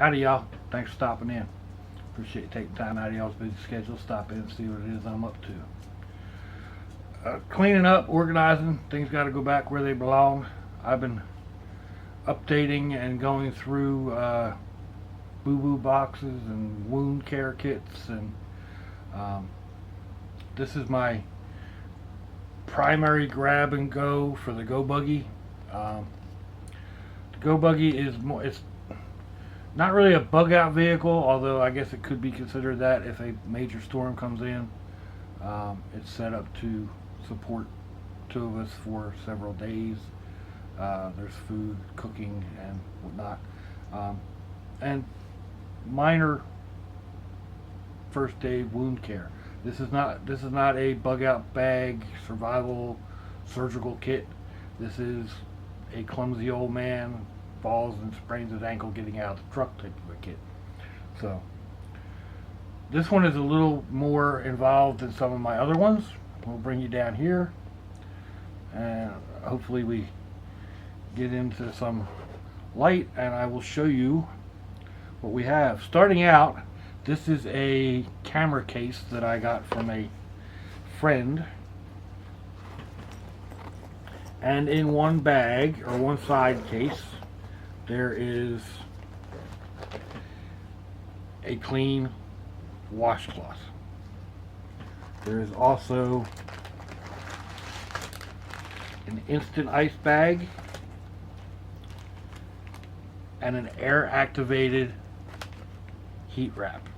Howdy y'all, thanks for stopping in. Appreciate you taking time out of y'all's busy schedule to stop in and see what it is I'm up to. Cleaning up, organizing, things got to go back where they belong. I've been updating and going through boo-boo boxes and wound care kits, and this is my primary grab and go for the Go Buggy. The Go Buggy is more, it's not really a bug out vehicle, although I guess it could be considered that if a major storm comes in. It's set up to support two of us for several days. There's food, cooking, and whatnot, and minor first aid wound care. This is not a bug out bag survival surgical kit. This is a clumsy old man falls and sprains his ankle getting out of the truck type of a kit. So this one is a little more involved than some of my other ones. We'll bring you down here and hopefully we get into some light, and I will show you what we have. Starting out, this is a camera case that I got from a friend, and in one bag or one side case there is a clean washcloth. There is also an instant ice bag and an air activated heat wrap.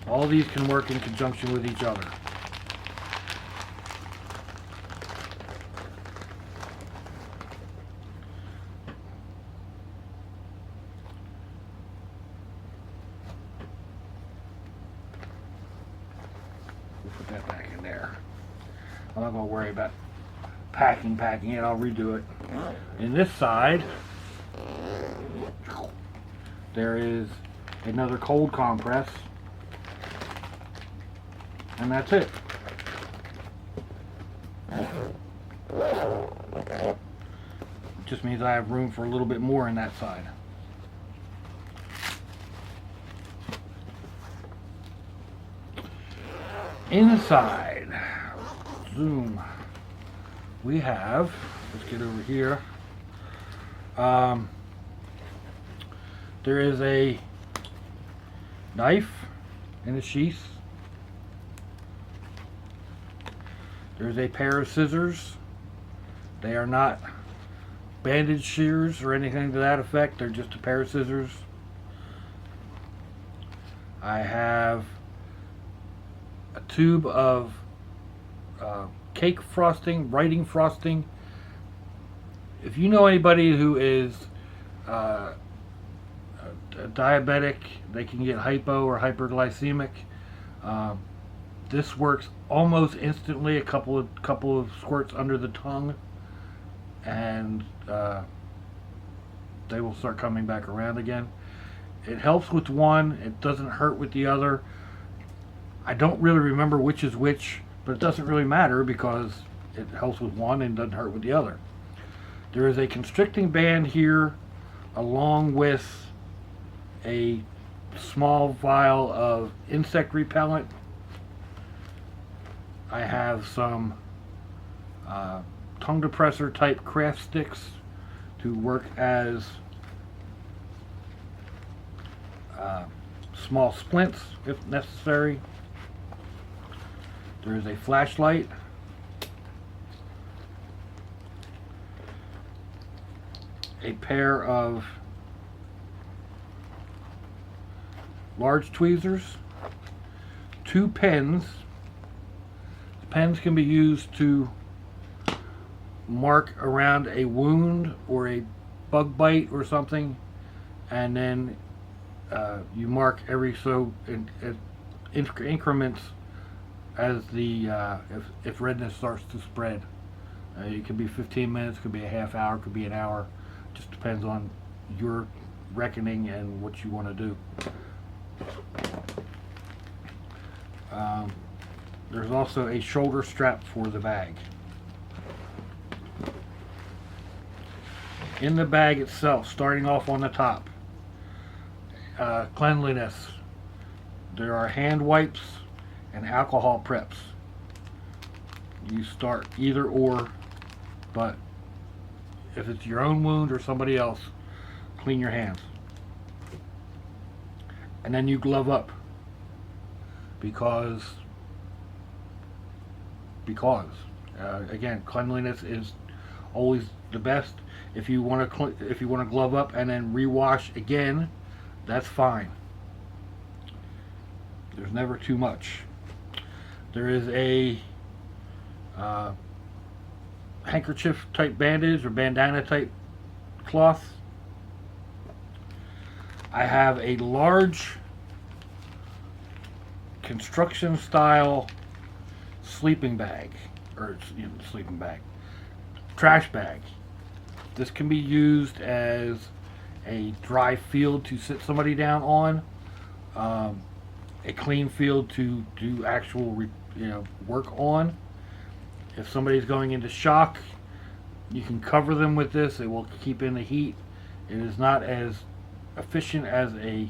All these can work in conjunction with each other. We'll put that back in there. I'm not going to worry about packing it. I'll redo it. In this side, there is another cold compress, and that's it. Just means I have room for a little bit more in that side. Inside, zoom, we have, let's get over here, there is a knife in the sheath. There's a pair of scissors. They are not bandage shears or anything to that effect. They're just a pair of scissors. I have a tube of cake frosting, writing frosting. If you know anybody who is a diabetic, they can get hypo or hyperglycemic. This works almost instantly. A couple of squirts under the tongue, and they will start coming back around again. It helps with one. It doesn't hurt with the other. I don't really remember which is which, but it doesn't really matter because it helps with one and doesn't hurt with the other. There is a constricting band here, along with a small vial of insect repellent. I have some tongue depressor type craft sticks to work as small splints if necessary. There is a flashlight. A pair of large tweezers, 2 pens. The pens can be used to mark around a wound or a bug bite or something, and then you mark every so in increments as the if redness starts to spread. It could be 15 minutes, could be a half hour, could be an hour. Just depends on your reckoning and what you want to do. There's also a shoulder strap for the bag. In the bag itself, starting off on the top, cleanliness. There are hand wipes and alcohol preps. You start either or, but if it's your own wound or somebody else, clean your hands. And then you glove up because again, cleanliness is always the best. If you want to glove up and then rewash again, that's fine. There's never too much. There is a handkerchief type bandage or bandana type cloth. I have a large construction style sleeping bag, or sleeping bag, trash bag. This can be used as a dry field to sit somebody down on, a clean field to do actual work on. If somebody's going into shock, you can cover them with this. It will keep in the heat. It is not as efficient as an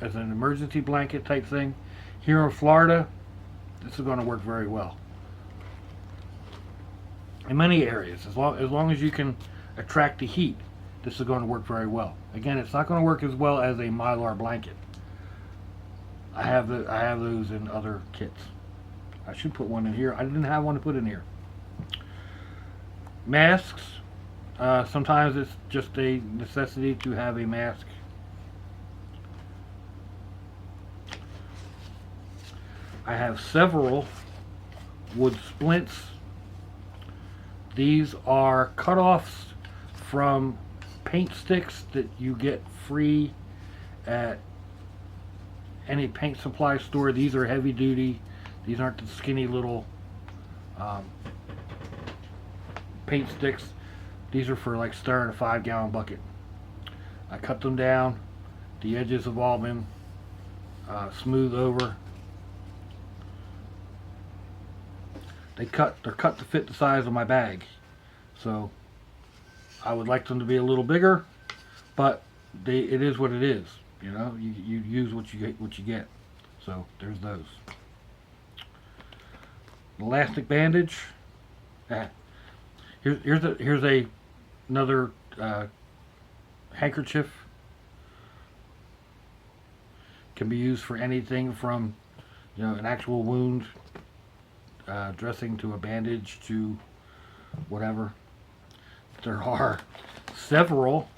emergency blanket type thing. Here in Florida, this is going to work very well. In many areas, as long as you can attract the heat, this is going to work very well. Again, it's not going to work as well as a Mylar blanket. I have those in other kits. I should put one in here. I didn't have one to put in here. Masks. Sometimes it's just a necessity to have a mask. I have several wood splints. These are cut-offs from paint sticks that you get free at any paint supply store. These are heavy duty. These aren't the skinny little paint sticks. These are for like stirring a 5-gallon bucket. I cut them down. The edges have all been smoothed over. They're cut to fit the size of my bag. So I would like them to be a little bigger, but it is what it is. You know, you use what you get. So there's those. Elastic bandage. Here's another handkerchief. Can be used for anything from an actual wound dressing to a bandage to whatever. There are several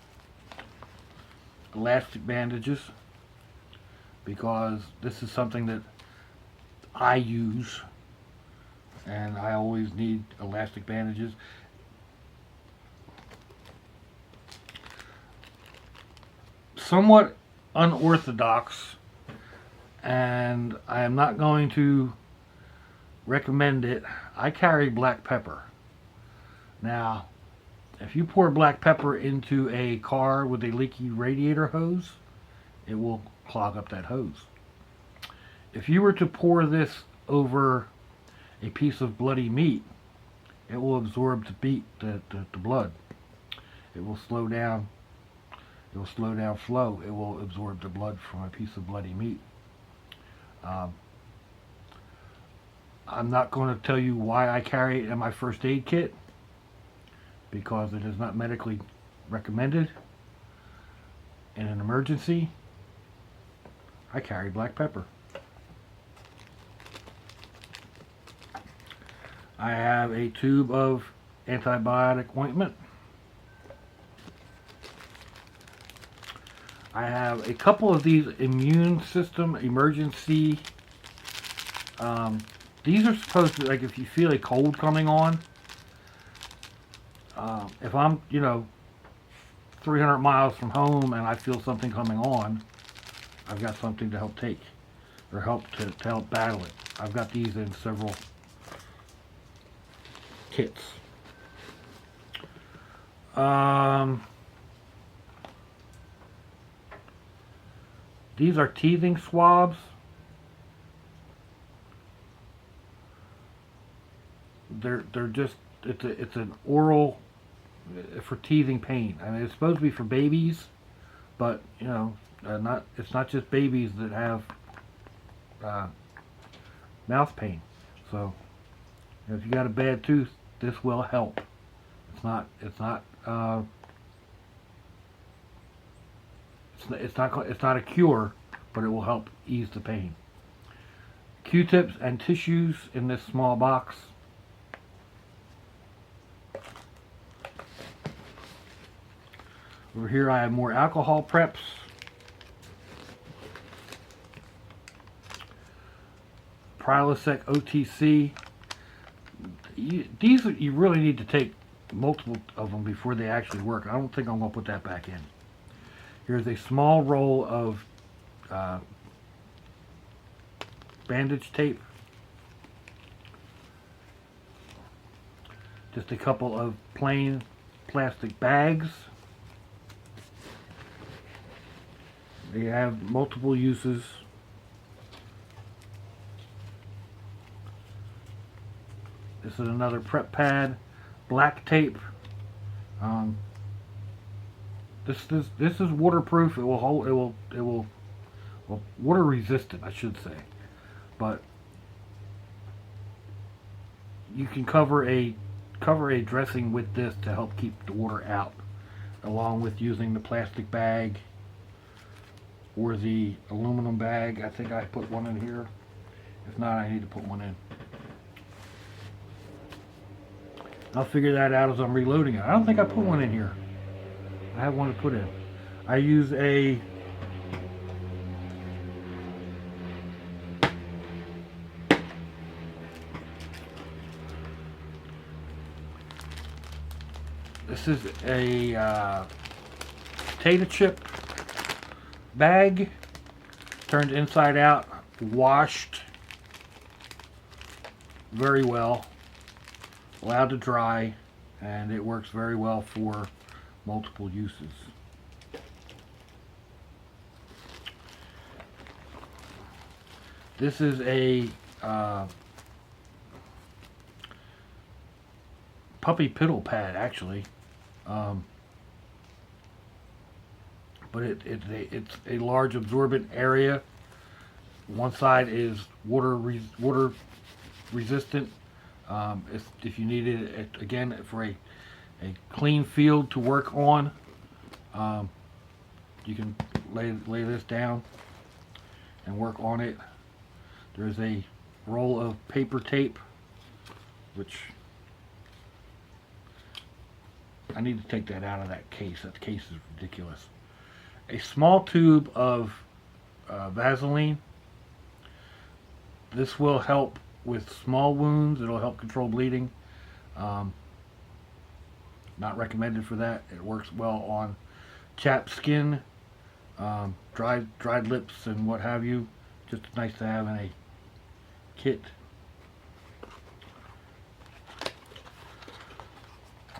elastic bandages because this is something that I use, and I always need elastic bandages. Somewhat unorthodox, and I am not going to recommend it. I carry black pepper. Now, if you pour black pepper into a car with a leaky radiator hose, it will clog up that hose. If you were to pour this over a piece of bloody meat, it will absorb the blood. It will slow down. It will slow down flow. It will absorb the blood from a piece of bloody meat. I'm not going to tell you why I carry it in my first aid kit, because it is not medically recommended. In an emergency, I carry black pepper. I have a tube of antibiotic ointment. I have a couple of these immune system emergency. These are supposed to, like, if you feel a cold coming on, if I'm, 300 miles from home and I feel something coming on, I've got something to help take, or help to help battle it. I've got these in several kits. These are teething swabs. They're just, it's an oral for teasing pain. I mean, it's supposed to be for babies, but you know, not it's not just babies that have uh, mouth pain. So if you got a bad tooth, this will help. It's not a cure, but it will help ease the pain. Q-tips and tissues in this small box. Over here I have more alcohol preps. Prilosec OTC. These you really need to take multiple of them before they actually work. I don't think I'm going to put that back in. Here's a small roll of bandage tape. Just a couple of plain plastic bags. They have multiple uses. This is another prep pad, black tape. This is waterproof. It will hold. Well, water resistant, I should say. But you can cover a dressing with this to help keep the water out, along with using the plastic bag or the aluminum bag. I think I put one in here. If not, I need to put one in. I'll figure that out as I'm reloading it. I don't think I put one in here. I have one to put in. I use a this is a potato chip bag, turned inside out, washed very well, allowed to dry, and it works very well for multiple uses. This is a puppy piddle pad, actually, but it's a large absorbent area. One side is water resistant. If you needed it again for a clean field to work on, you can lay this down and work on it. There's a roll of paper tape, which I need to take that out of that case. That case is ridiculous. A small tube of Vaseline. This will help with small wounds. It'll help control bleeding. Not recommended for that. It works well on chapped skin, dried lips, and what have you. Just nice to have in a kit.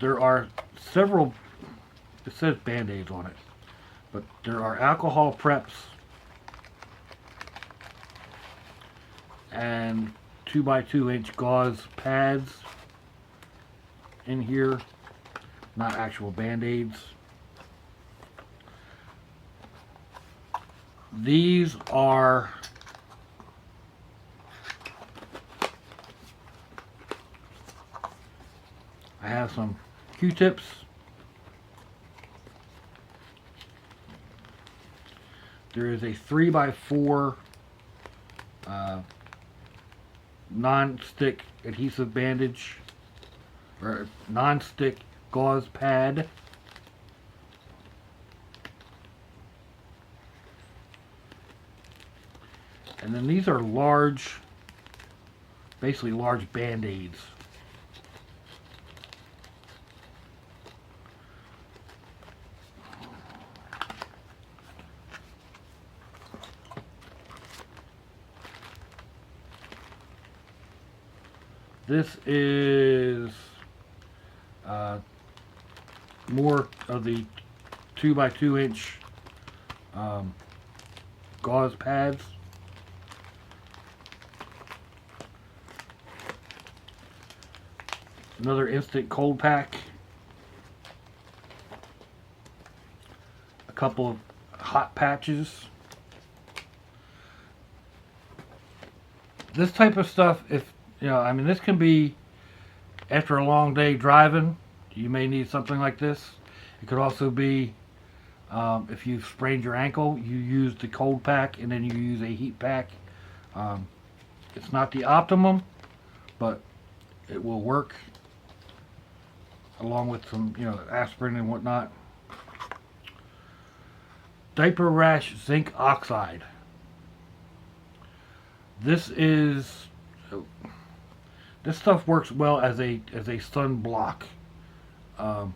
There are several, it says band-aids on it, but there are alcohol preps and 2x2-inch gauze pads in here, not actual band-aids. These are I have some Q-tips. There is a 3x4 non-stick adhesive bandage, or non-stick gauze pad. And then these are large, basically large band-aids. This is more of the 2x2-inch gauze pads. Another instant cold pack. couple of hot patches. This type of stuff, if you know, I mean, this can be after a long day driving. You may need something like this. It could also be if you've sprained your ankle, you use the cold pack and then you use a heat pack. It's not the optimum, but it will work along with some, you know, aspirin and whatnot. Diaper rash zinc oxide. This stuff works well as a sun block. Apply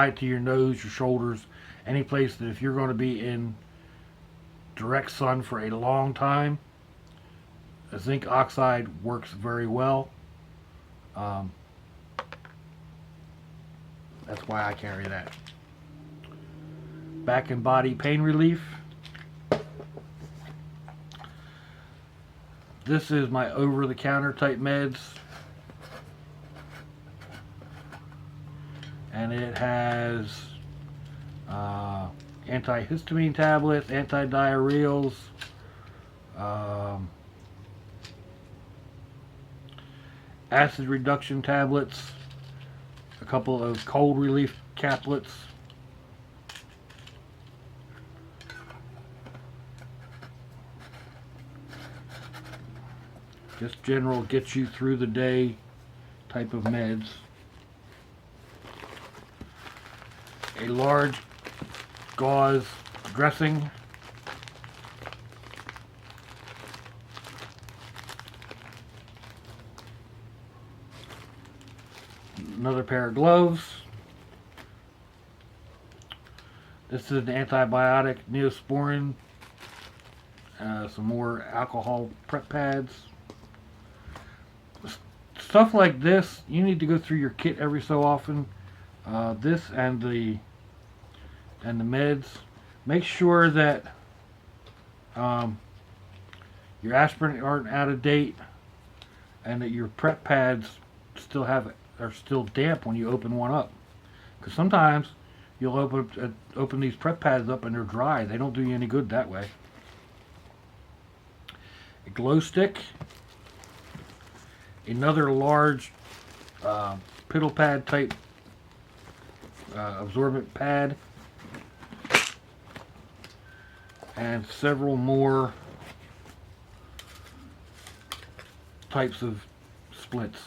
it to your nose, your shoulders, any place that if you're going to be in direct sun for a long time, a zinc oxide works very well. That's why I carry that. Back and body pain relief. This is my over-the-counter type meds. And it has antihistamine tablets, antidiarrheals, acid reduction tablets, a couple of cold relief caplets, just general get you through the day type of meds. A large gauze dressing. Another pair of gloves. This is an antibiotic, Neosporin. Some more alcohol prep pads. Stuff like this, you need to go through your kit every so often. This and the meds. Make sure that your aspirin aren't out of date, and that your prep pads are still damp when you open one up. Because sometimes you'll open these prep pads up and they're dry. They don't do you any good that way. A glow stick. Another large piddle pad type absorbent pad, and several more types of splints.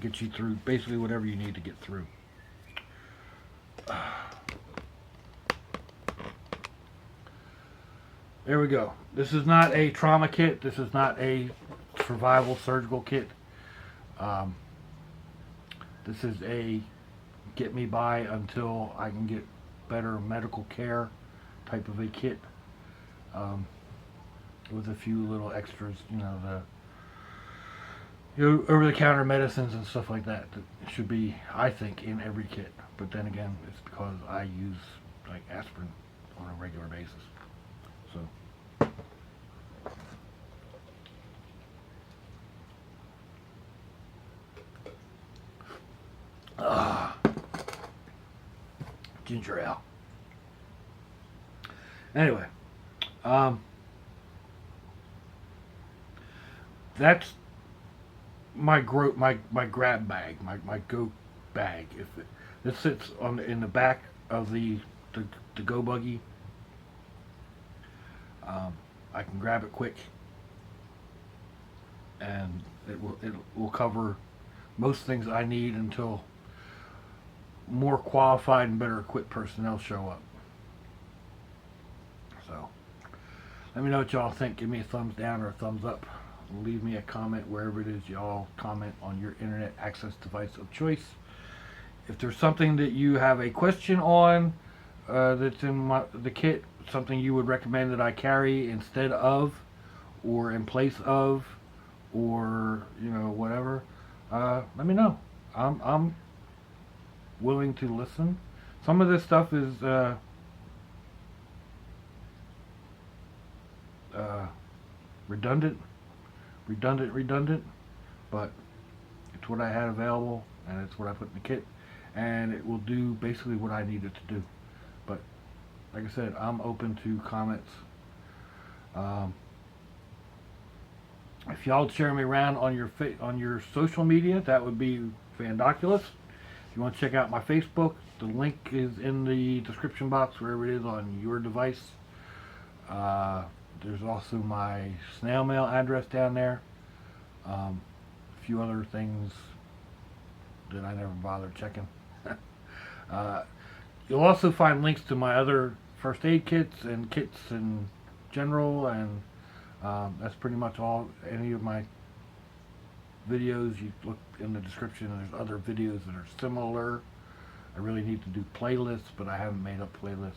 Get you through basically whatever you need to get through. There we go. This is not a trauma kit. This is not a survival surgical kit. This is a get me by until I can get better medical care type of a kit, with a few little extras, you know, the over-the-counter medicines and stuff like that should be, I think, in every kit. But then again, it's because I use like aspirin on a regular basis. So ginger ale. Anyway, that's my grab bag, my go bag. This sits in the back of the go buggy. I can grab it quick, and it will cover most things I need until more qualified and better equipped personnel show up. So let me know what y'all think. Give me a thumbs down or a thumbs up. Leave me a comment wherever it is y'all comment on your internet access device of choice. If there's something that you have a question on that's in the kit, something you would recommend that I carry instead of, or in place of, or you know, whatever, let me know. I'm willing to listen. Some of this stuff is redundant, but it's what I had available, and it's what I put in the kit, and it will do basically what I need it to do. But like I said, I'm open to comments. If y'all share me around on your social media, that would be fandoculous. If you want to check out my Facebook, the link is in the description box wherever it is on your device. There's also my snail mail address down there. A few other things that I never bothered checking. You'll also find links to my other first aid kits and kits in general, and that's pretty much all. Any of my videos, you look in the description, and there's other videos that are similar. I really need to do playlists, but I haven't made up playlists.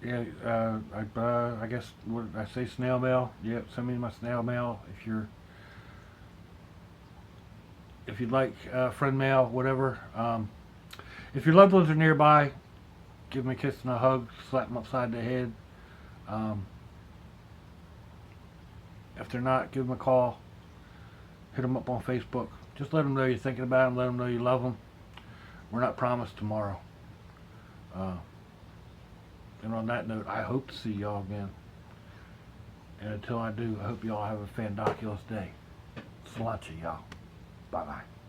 Yeah, I guess, what did I say, snail mail? Yeah, send me my snail mail if you'd like, friend mail, whatever. If your loved ones are nearby, give them a kiss and a hug, slap them upside the head. If they're not, give them a call, hit them up on Facebook. Just let them know you're thinking about them, let them know you love them. We're not promised tomorrow. And on that note, I hope to see y'all again. And until I do, I hope y'all have a fandoculous day. Slunchy, y'all. Bye-bye.